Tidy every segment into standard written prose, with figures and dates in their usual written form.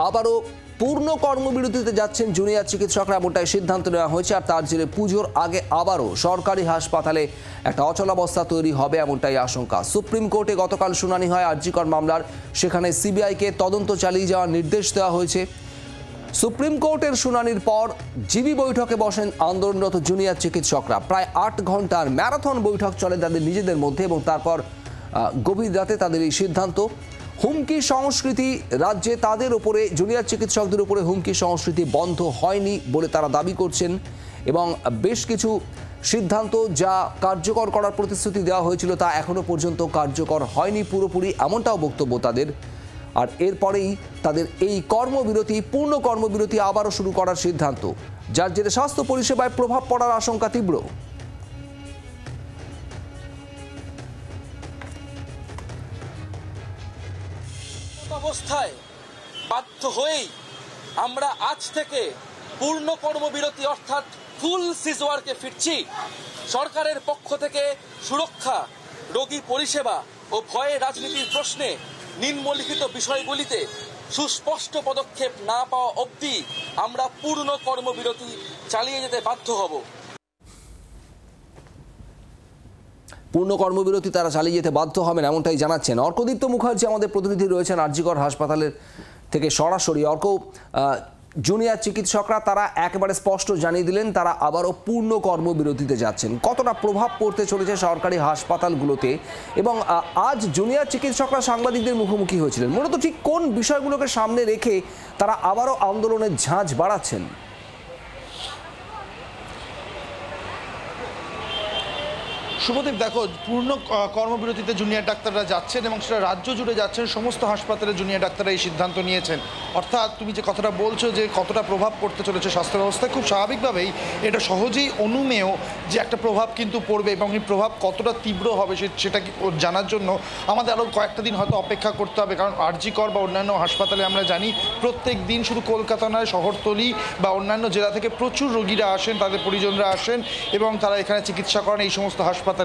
আবারও পূর্ণ কর্মবিরতিতে যাচ্ছেন জুনিয়র চিকিৎসকরা, এমনটাই সিদ্ধান্ত নেওয়া হয়েছে। আর তার জেরে পুজোর আগে আবারও সরকারি হাসপাতালে একটা অচলাবস্থা তৈরি হবে এমনটাই আশঙ্কা। সুপ্রিম কোর্টে গতকাল শুনানি হয় আর জি কর মামলার, সেখানে সিবিআইকে তদন্ত চালিয়ে যাওয়ার নির্দেশ দেওয়া হয়েছে। সুপ্রিম কোর্টের শুনানির পর জিবি বৈঠকে বসেন আন্দোলনরত জুনিয়র চিকিৎসকরা। প্রায় 8 ঘন্টার ম্যারাথন বৈঠক চলে তাদের নিজেদের মধ্যে এবং তারপর গভীর রাতে তাদের এই সিদ্ধান্ত। হুমকি সংস্কৃতি রাজ্যে, তাদের উপরে জুনিয়র চিকিৎসকদের উপরে হুমকি সংস্কৃতি বন্ধ হয়নি বলে তারা দাবি করছেন এবং বেশ কিছু সিদ্ধান্ত যা কার্যকর করার প্রতিশ্রুতি দেওয়া হয়েছিল তা এখনো পর্যন্ত কার্যকর হয়নি পুরোপুরি, এমনটাও বক্তব্য তাদের। আর এরপরেই তাদের এই কর্মবিরতি, পূর্ণ কর্মবিরতি আবারও শুরু করার সিদ্ধান্ত, যার জেরে স্বাস্থ্য পরিষেবায় প্রভাব পড়ার আশঙ্কা তীব্র। অবস্থায় বাধ্য হয়েই আমরা আজ থেকে পূর্ণ কর্মবিরতি অর্থাৎ ফুল সিজওয়ার্কে ফিরছি। সরকারের পক্ষ থেকে সুরক্ষা, রোগী পরিষেবা ও ভয়ে রাজনীতির প্রশ্নে নিম্নলিখিত বিষয়গুলিতে সুস্পষ্ট পদক্ষেপ না পাওয়া অবধি আমরা পূর্ণ কর্মবিরতি চালিয়ে যেতে বাধ্য হব। পূর্ণ কর্মবিরতি তারা চালিয়ে যেতে বাধ্য হবেন এমনটাই জানাচ্ছেন অর্কদীপ্ত মুখার্জি, আমাদের প্রতিনিধি রয়েছেন আর জি কর হাসপাতালের থেকে সরাসরি। অর্ক, জুনিয়র চিকিৎসকরা তারা একেবারে স্পষ্ট জানিয়ে দিলেন তারা আবারও পূর্ণ কর্মবিরতিতে যাচ্ছেন। কতটা প্রভাব পড়তে চলেছে সরকারি হাসপাতালগুলোতে এবং আজ জুনিয়র চিকিৎসকরা সাংবাদিকদের মুখোমুখি হয়েছিলেন, মূলত ঠিক কোন বিষয়গুলোকে সামনে রেখে তারা আবারও আন্দোলনের ঝাঁজ বাড়াচ্ছেন? শুভদীপ, দেখো, পূর্ণ কর্মবিরতিতে জুনিয়র ডাক্তাররা যাচ্ছেন এবং সেটা রাজ্য জুড়ে যাচ্ছেন। সমস্ত হাসপাতালে জুনিয়র ডাক্তাররা এই সিদ্ধান্ত নিয়েছেন। অর্থাৎ তুমি যে কথাটা বলছো যে কতটা প্রভাব পড়তে চলেছে স্বাস্থ্য ব্যবস্থায়, খুব স্বাভাবিকভাবেই এটা সহজেই অনুমেয় যে একটা প্রভাব কিন্তু পড়বে এবং এই প্রভাব কতটা তীব্র হবে সেটা জানার জন্য আমাদের আরও কয়েকটা দিন হয়তো অপেক্ষা করতে হবে। কারণ আর জি কর বা অন্যান্য হাসপাতালে আমরা জানি প্রত্যেক দিন শুধু কলকাতা নয়, শহরতলি বা অন্যান্য জেলা থেকে প্রচুর রোগীরা আসেন, তাদের পরিজনরা আসেন এবং তারা এখানে চিকিৎসা করেন এই সমস্ত হাসপাতালে।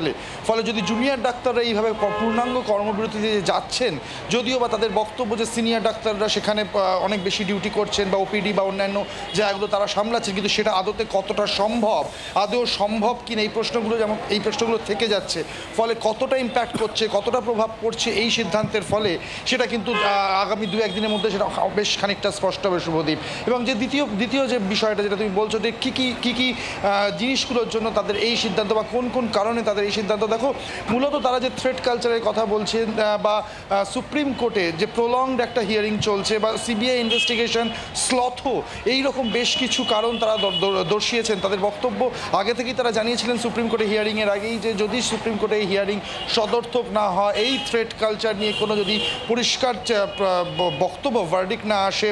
ফলে যদি জুনিয়র ডাক্তাররা এইভাবে পূর্ণাঙ্গ কর্মবিরতিতে যাচ্ছেন, যদিও বা তাদের বক্তব্য যে সিনিয়র ডাক্তাররা সেখানে অনেক বেশি ডিউটি করছেন বা ওপিডি বা অন্যান্য জায়গাগুলো তারা সামলাচ্ছেন, কিন্তু সেটা আদতে কতটা সম্ভব, আদৌ সম্ভব কিনা এই প্রশ্নগুলো থেকে যাচ্ছে। ফলে কতটা ইম্প্যাক্ট করছে, কতটা প্রভাব পড়ছে এই সিদ্ধান্তের ফলে সেটা কিন্তু আগামী 2-1 দিনের মধ্যে সেটা বেশ খানিকটা স্পষ্ট হবে শুভদীপ। এবং যে দ্বিতীয় যে বিষয়টা যেটা তুমি বলছো যে কী জিনিসগুলোর জন্য তাদের এই সিদ্ধান্ত বা কোন কোন কারণে তাদের এই সিদ্ধান্ত, দেখো, মূলত তারা যে থ্রেট কালচারের কথা বলছেন বা সুপ্রিম কোর্টে যে প্রলংড একটা হিয়ারিং চলছে বা সিবিআই ইনভেস্টিগেশন স্লথ, এইরকম বেশ কিছু কারণ তারা দর্শিয়েছেন। তাদের বক্তব্য আগে থেকেই তারা জানিয়েছিলেন সুপ্রিম কোর্টে হিয়ারিংয়ের আগেই যে যদি সুপ্রিম কোর্টে এই হিয়ারিং সদর্থক না হয়, এই থ্রেট কালচার নিয়ে কোনো যদি পরিষ্কার বক্তব্য ভার্ডিক্ট না আসে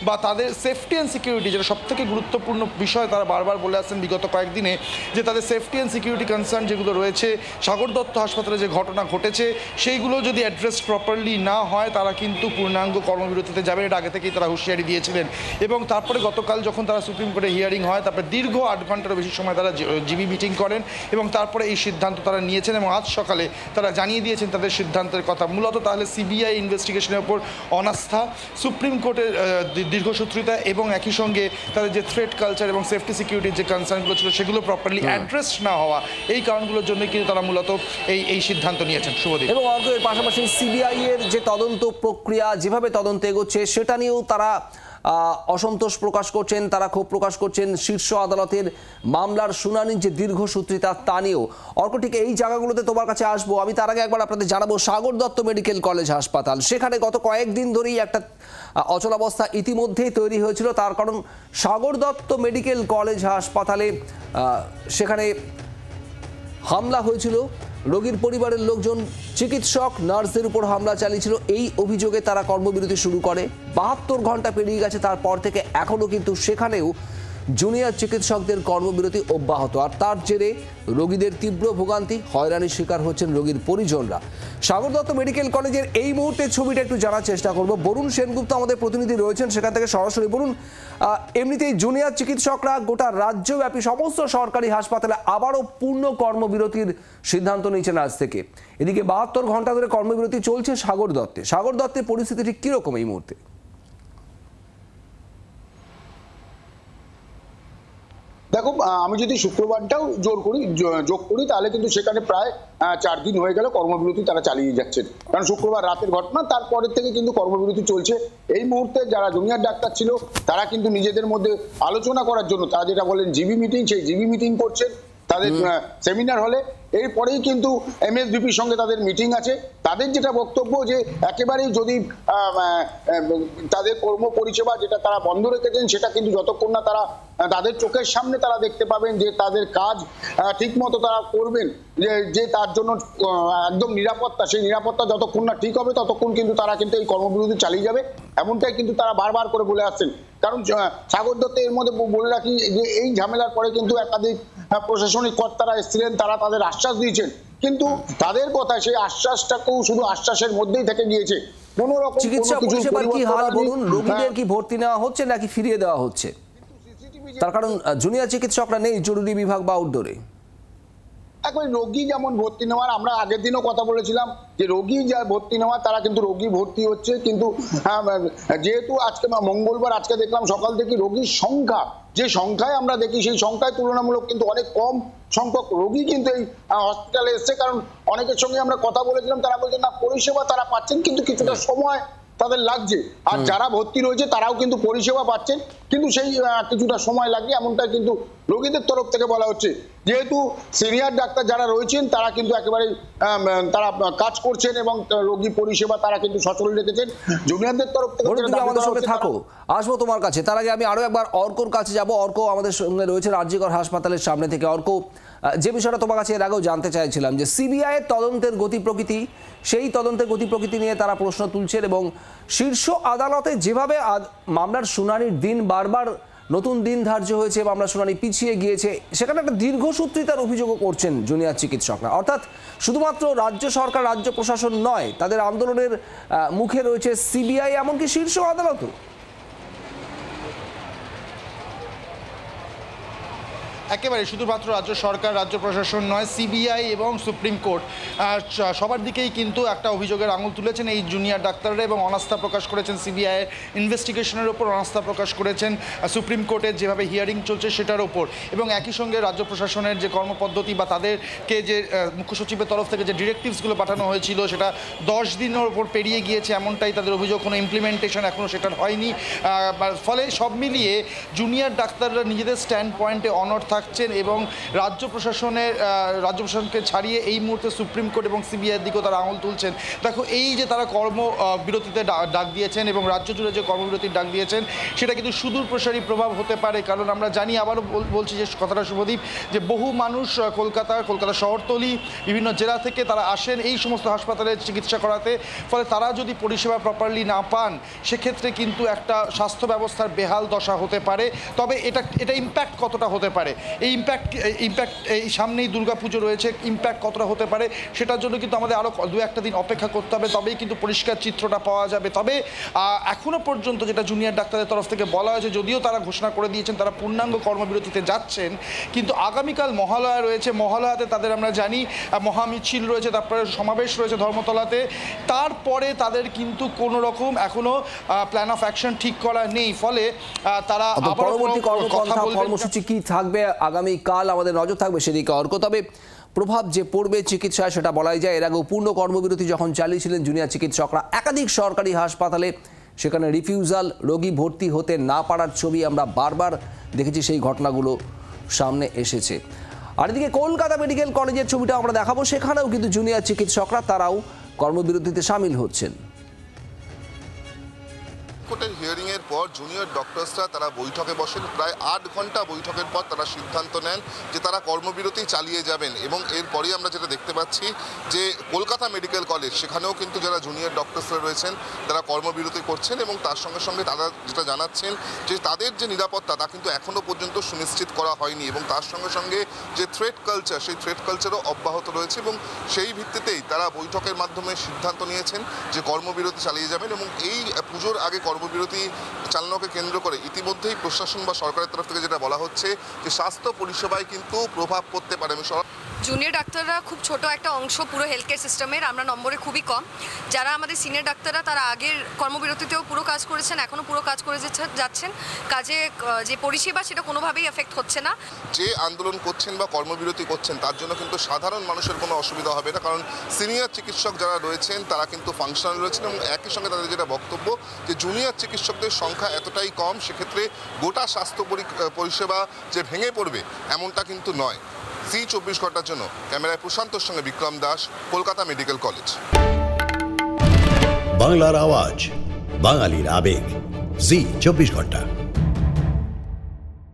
বা তাদের সেফটি অ্যান্ড সিকিউরিটি, যেটা সবথেকে গুরুত্বপূর্ণ বিষয় তারা বারবার বলে আসছেন বিগত কয়েকদিনে, যে তাদের সেফটি অ্যান্ড সিকিউরিটি কনসার্ন যেগুলো রয়েছে, সাগর দত্ত হাসপাতালে যে ঘটনা ঘটেছে সেইগুলো যদি অ্যাড্রেস প্রপারলি না হয় তারা কিন্তু পূর্ণাঙ্গ কর্মবিরতিতে যাবেন। এটা আগে থেকেই তারা হুঁশিয়ারি দিয়েছিলেন। এবং তারপরে গতকাল যখন তারা সুপ্রিম কোর্টে হিয়ারিং হয়, তারপরে দীর্ঘ 8 ঘন্টারও বেশি সময় তারা জিবি মিটিং করেন এবং তারপরে এই সিদ্ধান্ত তারা নিয়েছেন এবং আজ সকালে তারা জানিয়ে দিয়েছেন তাদের সিদ্ধান্তের কথা। মূলত তাহলে সিবিআই ইনভেস্টিগেশনের ওপর অনাস্থা, সুপ্রিম কোর্টের দীর্ঘসূত্রিতা এবং একই সঙ্গে তাদের যে থ্রেট কালচার এবং সেফটি সিকিউরিটির যে কনসার্নগুলো ছিল সেগুলো প্রপারলি অ্যাড্রেস না হওয়া, এই কারণগুলোর জন্য কিন্তু তারা মূলত এই সিদ্ধান্ত নিয়েছেন শুভদীপ। এবং এর পাশাপাশি সিবিআই এর যে তদন্ত প্রক্রিয়া, যেভাবে তদন্ত এগোচ্ছে সেটা নিয়েও তারা অসন্তোষ প্রকাশ করছেন, তারা ক্ষোভ প্রকাশ করছেন। শীর্ষ আদালতের মামলার শুনানির যে দীর্ঘসূত্রিতা তা নিয়েও। অর্ক, ঠিক এই জায়গাগুলোতে তোমার কাছে আসবো, আমি তার আগে একবার আপনাদের জানাবো সাগর দত্ত মেডিকেল কলেজ হাসপাতাল, সেখানে গত কয়েকদিন ধরেই একটা অচলাবস্থা ইতিমধ্যেই তৈরি হয়েছিল। তার কারণ সাগর দত্ত মেডিকেল কলেজ হাসপাতালে সেখানে হামলা হয়েছিল, রোগীর পরিবারের লোকজন চিকিৎসক নার্সদের উপর হামলা চালিয়েছিল। এই অভিযোগে তারা কর্মবিরতি শুরু করে। 72 ঘন্টা পেরিয়ে গেছে তারপর থেকে, এখনও কিন্তু সেখানেও জুনিয়র চিকিৎসকদের কর্মবিরতি অব্যাহত। আর তার জেরে রোগীদের তীব্র ভোগান্তি, হয়রানির শিকার হচ্ছেন রোগীর পরিজনরা। সাগর দত্ত মেডিকেল কলেজের এই মুহূর্তে ছবিটা একটু জানার চেষ্টা করব। বরুণ সেনগুপ্ত আমাদের প্রতিনিধি রয়েছেন সেখান থেকে সরাসরি। বলুন, এমনিতেই জুনিয়র চিকিৎসকরা গোটা রাজ্যব্যাপী সমস্ত সরকারি হাসপাতালে আবারও পূর্ণ কর্মবিরতির সিদ্ধান্ত নিয়েছেন আজ থেকে। এদিকে 72 ঘন্টা ধরে কর্মবিরতি চলছে সাগর দত্তে। সাগর দত্তের পরিস্থিতি ঠিক কীরকম এই মুহূর্তে? দেখো, আমি যদি শুক্রবারটাও যোগ করি তাহলে কিন্তু সেখানে প্রায় 4 দিন হয়ে গেল কর্মবিরতি তারা চালিয়ে যাচ্ছেন। কারণ শুক্রবার রাতের ঘটনা, তারপরের থেকে কিন্তু কর্মবিরতি চলছে। এই মুহূর্তে যারা জুনিয়র ডাক্তার ছিল তারা কিন্তু নিজেদের মধ্যে আলোচনা করার জন্য, তারা যেটা বলেন জিবি মিটিং, সেই জিবি মিটিং করছেন তাদের সেমিনার হলে। এরপরেই কিন্তু এমএসভিপির সঙ্গে তাদের মিটিং আছে। তাদের যেটা বক্তব্য যে একেবারেই যদি তাদের কর্ম পরিষেবা যেটা তারা বন্ধ রেখেছেন সেটা কিন্তু যতক্ষণ না তারা তাদের চোখের সামনে তারা দেখতে পাবেন যে তাদের কাজ ঠিক মতো তারা করবেন, যে তার জন্য একদম নিরাপত্তা, সেই নিরাপত্তা যতক্ষণ না ঠিক হবে ততক্ষণ কিন্তু তারা কিন্তু এই কর্মবিরতি চালিয়ে যাবে, এমনটাই কিন্তু তারা বারবার করে বলে আসছেন। কারণ সাগর দত্ত এর মধ্যে বলে রাখি যে এই ঝামেলার পরে কিন্তু একাধিক প্রশাসনিক কর্তারা এসেছিলেন, তারা তাদের আশ্বাস দিয়েছেন, কিন্তু তাদের কথা সেই আশ্বাসটাকেও শুধু আশ্বাসের মধ্যেই থেকে গিয়েছে। কোনো রকম চিকিৎসা পরিষেবার কি হাল বলুন? রোগীদের কি ভর্তি নেওয়া হচ্ছে নাকি ফিরিয়ে দেওয়া হচ্ছে? তার কারণ জুনিয়র চিকিৎসকরা নেই জরুরি বিভাগ বা আউটডোরে। এখন রোগী যেমন ভর্তি নেওয়ার, আমরা আগের দিনও কথা বলেছিলাম যে রোগী যা ভর্তি নেওয়ার তারা কিন্তু রোগী ভর্তি হচ্ছে, কিন্তু যেহেতু আজকে মঙ্গলবার, আজকে দেখলাম সকাল থেকে রোগীর সংখ্যা, যে সংখ্যায় আমরা দেখি সেই সংখ্যায় তুলনামূলক কিন্তু অনেক কম সংখ্যক রোগী কিন্তু এই হসপিটালে এসছে। কারণ অনেকের সঙ্গে আমরা কথা বলেছিলাম, তারা বলছেন না পরিষেবা তারা পাচ্ছেন কিন্তু কিছুটা সময় তাদের লাগছে, আর যারা ভর্তি রয়েছে তারাও কিন্তু পরিষেবা পাচ্ছেন কিন্তু সেই কিছুটা সময় লাগছে, এমনটা কিন্তু রোগীদের তরফ থেকে বলা হচ্ছে। যেহেতু সিনিয়র ডাক্তার যারা রয়েছেন তারা কিন্তু একেবারে তারা কাজ করছেন এবং রোগী পরিষেবা তারা কিন্তু সচল রেখেছেন। জুনিয়রদের তরফ থেকে আমাদের সঙ্গে থাকো, আসবো তোমার কাছে। তার আগে আমি আরো একবার অর্কর কাছে যাব। অর্ক আমাদের সঙ্গে রয়েছে রাজ্যকর হাসপাতালের সামনে থেকে। অর্ক, যে বিষয়টা তোমার কাছে এর আগেও জানতে চাইছিলাম যে সিবিআই এর তদন্তের গতি প্রকৃতি, সেই তদন্তের গতি প্রকৃতি নিয়ে তারা প্রশ্ন তুলছেন এবং শীর্ষ আদালতে যেভাবে মামলার শুনানির দিন বারবার নতুন দিন ধার্য হয়েছে, মামলার শুনানি পিছিয়ে গিয়েছে, সেখানে একটা দীর্ঘসূত্রিতার অভিযোগও করছেন জুনিয়র চিকিৎসকরা। অর্থাৎ শুধুমাত্র রাজ্য সরকার, রাজ্য প্রশাসন নয়, তাদের আন্দোলনের মুখে রয়েছে সিবিআই, এমনকি শীর্ষ আদালতও। একেবারে শুধুমাত্র রাজ্য সরকার, রাজ্য প্রশাসন নয়, সিবিআই এবং সুপ্রিম কোর্ট সবার দিকেই কিন্তু একটা অভিযোগের আঙুল তুলেছেন এই জুনিয়র ডাক্তাররা এবং অনাস্থা প্রকাশ করেছেন সিবিআইয়ের ইনভেস্টিগেশনের ওপর, অনাস্থা প্রকাশ করেছেন সুপ্রিম কোর্টের যেভাবে হিয়ারিং চলছে সেটার ওপর, এবং একই সঙ্গে রাজ্য প্রশাসনের যে কর্মপদ্ধতি বা তাদেরকে যে মুখ্য সচিবের তরফ থেকে যে ডিরেক্টিভসগুলো পাঠানো হয়েছিল সেটা 10 দিনের ওপর পেরিয়ে গিয়েছে, এমনটাই তাদের অভিযোগ। কোনো ইমপ্লিমেন্টেশন এখনও সেটার হয়নি। ফলে সব মিলিয়ে জুনিয়র ডাক্তাররা নিজেদের স্ট্যান্ড পয়েন্টে অনড় থাকছেন এবং রাজ্য প্রশাসনকে ছাড়িয়ে এই মুহূর্তে সুপ্রিম কোর্ট এবং সিবিআইয়ের দিকেও তারা আঙুল তুলছেন। দেখো, এই যে তারা কর্মবিরতিতে ডাক দিয়েছেন এবং রাজ্য জুড়ে যে কর্মবিরতির ডাক দিয়েছেন সেটা কিন্তু সুদূর প্রসারী প্রভাব হতে পারে। কারণ আমরা জানি, আবারও বলছি যে কথাটা শুভদীপ, যে বহু মানুষ কলকাতা শহরতলি বিভিন্ন জেলা থেকে তারা আসেন এই সমস্ত হাসপাতালে চিকিৎসা করাতে। ফলে তারা যদি পরিষেবা প্রপারলি না পান সেক্ষেত্রে কিন্তু একটা স্বাস্থ্য ব্যবস্থার বেহাল দশা হতে পারে। তবে এটা ইম্প্যাক্ট কতটা হতে পারে, এই ইম্প্যাক্ট এই সামনেই দুর্গাপুজো রয়েছে, ইম্প্যাক্ট কতটা হতে পারে সেটার জন্য কিন্তু আমাদের আরও 2-1 দিন অপেক্ষা করতে হবে, তবেই কিন্তু পরিষ্কার চিত্রটা পাওয়া যাবে। তবে এখনও পর্যন্ত যেটা জুনিয়র ডাক্তারদের তরফ থেকে বলা হয়েছে, যদিও তারা ঘোষণা করে দিয়েছেন তারা পূর্ণাঙ্গ কর্মবিরতিতে যাচ্ছেন, কিন্তু আগামীকাল মহালয়া রয়েছে, মহালয়াতে তাদের আমরা জানি মহামিছিল রয়েছে, তারপরে সমাবেশ রয়েছে ধর্মতলাতে, তারপরে তাদের কিন্তু কোনো রকম এখনও প্ল্যান অফ অ্যাকশন ঠিক করা নেই। ফলে তারা পরবর্তী কর্মসূচি কি থাকবে আগামীকাল আমাদের নজর থাকবে সেদিকে। অর্ক, তবে প্রভাব যে পড়বে চিকিৎসায় সেটা বলাই যায়। এর আগেও পূর্ণ কর্মবিরতি যখন চালিয়েছিলেন জুনিয়র চিকিৎসকরা একাধিক সরকারি হাসপাতালে, সেখানে রিফিউজাল, রোগী ভর্তি হতে না পারার ছবি আমরা বারবার দেখেছি, সেই ঘটনাগুলো সামনে এসেছে। আর এদিকে কলকাতা মেডিকেল কলেজের ছবিটা আমরা দেখাবো, সেখানেও কিন্তু জুনিয়র চিকিৎসকরা তারাও কর্মবিরতিতে সামিল হচ্ছেন। কোর্টের হিয়ারিং এর পর জুনিয়র ডক্টরসরা তারা বৈঠকে বসেন। প্রায় 8 ঘন্টা বৈঠকের পর তারা সিদ্ধান্ত নেন যে তারা কর্মবিরতি চালিয়ে যাবেন, এবং এরপরই আমরা যেটা দেখতে পাচ্ছি যে কলকাতা মেডিকেল কলেজ, সেখানেও কিন্তু যারা জুনিয়র ডক্টরসরা রয়েছেন তারা কর্মবিরতি করছেন, এবং তার সঙ্গে সঙ্গে তারা যেটা জানাচ্ছেন যে তাদের যে নিরাপত্তা তা কিন্তু এখনও পর্যন্ত সুনিশ্চিত করা হয়নি, এবং তার সঙ্গে সঙ্গে যে থ্রেট কালচার, সেই থ্রেট কালচারও অব্যাহত রয়েছে, এবং সেই ভিত্তিতেই তারা বৈঠকের মাধ্যমে সিদ্ধান্ত নিয়েছেন যে কর্মবিরতি চালিয়ে যাবেন। এবং এই পুজোর আগে কর্মবিরতি চালানোকে কেন্দ্র করে ইতিমধ্যেই প্রশাসন বা সরকারের তরফ থেকে যেটা বলা হচ্ছে যে স্বাস্থ্য পরিষেবায় কিন্তু প্রভাব পড়তে পারে। জুনিয়র ডাক্তাররা খুব ছোট একটা অংশ পুরো হেলথ কেয়ার সিস্টেমের, আমরা নম্বরে খুবই কম। যারা আমাদের সিনিয়র ডাক্তাররা তারা আগের কর্মবিরতিতেও পুরো কাজ করেছেন, এখনও পুরো কাজ করে যাচ্ছেন। কাজে যে পরিষেবা সেটা কোনোভাবেই এফেক্ট হচ্ছে না। যে আন্দোলন করছেন বা কর্মবিরতি করছেন তার জন্য কিন্তু সাধারণ মানুষের কোনো অসুবিধা হবে না, কারণ সিনিয়র চিকিৎসক যারা রয়েছেন তারা কিন্তু ফাংশনাল রয়েছেন এবং একই সঙ্গে তাদের যেটা বক্তব্য যে জুনিয়র চিকিৎসকদের সংখ্যা এতটাই কম, সেক্ষেত্রে গোটা স্বাস্থ্য পরিষেবা যে ভেঙে পড়বে এমনটা কিন্তু নয়। জি24 ঘন্টার জন্য ক্যামেরায় প্রশান্তর সঙ্গে বিক্রম দাস, কলকাতা মেডিকেল কলেজ। বাংলার আওয়াজ, বাঙালির আবেগ, জি24 ঘন্টা।